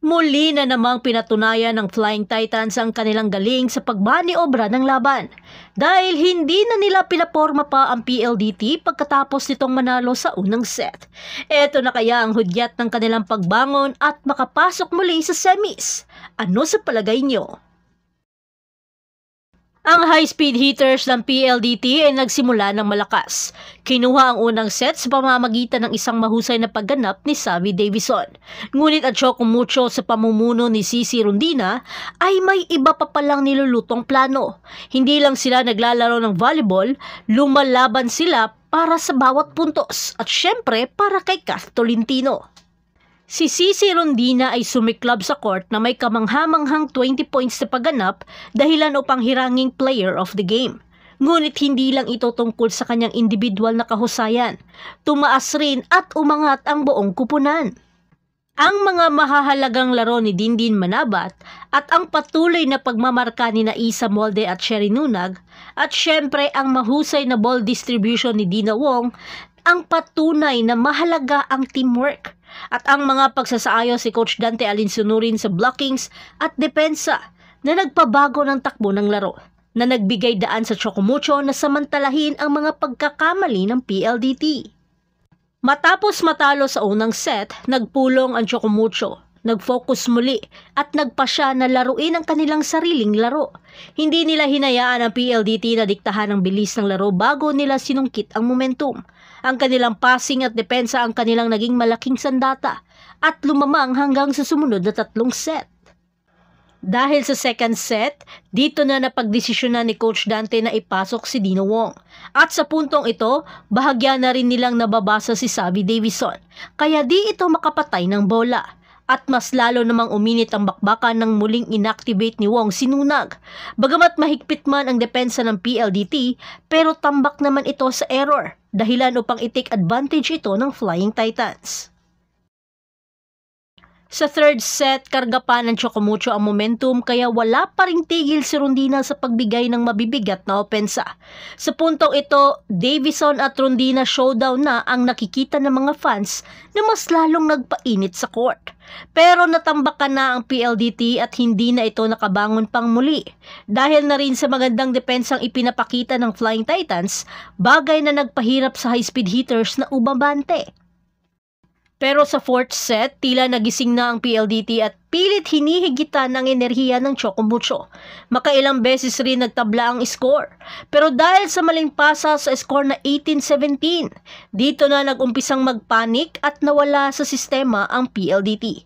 Muli na namang pinatunayan ng Flying Titans ang kanilang galing sa pagbaniobra ng laban dahil hindi na nila pinaporma pa ang PLDT pagkatapos nitong manalo sa unang set. Ito na kaya ang hudyat ng kanilang pagbangon at makapasok muli sa semis. Ano sa palagay nyo? Ang high-speed hitters ng PLDT ay nagsimula ng malakas. Kinuha ang unang set sa pamamagitan ng isang mahusay na pagganap ni Savvy Davison. Ngunit at Chocomucho sa pamumuno ni CC Rondina ay may iba pa palang nilulutong plano. Hindi lang sila naglalaro ng volleyball, lumalaban sila para sa bawat puntos at syempre para kay Kath Tolentino. Si CC Rondina ay sumiklab sa court na may kamanghamanghang 20 points na pagganap dahilan upang hiranging player of the game. Ngunit hindi lang ito tungkol sa kanyang individual na kahusayan. Tumaas rin at umangat ang buong kupunan. Ang mga mahahalagang laro ni Dindin Manabat at ang patuloy na pagmamarka ni Isa Molde at Sherry Nunag at syempre ang mahusay na ball distribution ni Dina Wong ang patunay na mahalaga ang teamwork. At ang mga pagsasaayos si Coach Dante Alinsunurin sa blockings at depensa na nagpabago ng takbo ng laro na nagbigay daan sa Chocomucho na samantalahin ang mga pagkakamali ng PLDT. Matapos matalo sa unang set, nagpulong ang Chocomucho. Nag-focus muli at nagpasya na laruin ang kanilang sariling laro. Hindi nila hinayaan ang PLDT na diktahan ang bilis ng laro bago nila sinungkit ang momentum. Ang kanilang passing at depensa ang kanilang naging malaking sandata at lumamang hanggang sa sumunod na tatlong set. Dahil sa second set, dito na napagdesisyonan ni Coach Dante na ipasok si Dina Wong. At sa puntong ito, bahagya na rin nilang nababasa si Savvy Davison. Kaya di ito makapatay ng bola. At mas lalo namang uminit ang bakbakan nang muling inactivate ni Wong si Nunag. Bagamat mahigpit man ang depensa ng PLDT, pero tambak naman ito sa error, dahilan upang i-take advantage ito ng Flying Titans. Sa third set, karga pa ng Chocomucho ang momentum kaya wala pa ring tigil si Rondina sa pagbigay ng mabibigat na opensa. Sa puntong ito, Davison at Rondina showdown na ang nakikita ng mga fans na mas lalong nagpainit sa court. Pero natambakan na ang PLDT at hindi na ito nakabangon pang muli. Dahil na rin sa magandang depensang ipinapakita ng Flying Titans, bagay na nagpahirap sa high-speed hitters na ubabante. Pero sa fourth set, tila nagising na ang PLDT at pilit hinihigitan ang enerhiya ng Chocomucho. Makailang beses rin nagtabla ang score. Pero dahil sa maling pasa sa score na 18-17, dito na nagumpisang magpanik at nawala sa sistema ang PLDT.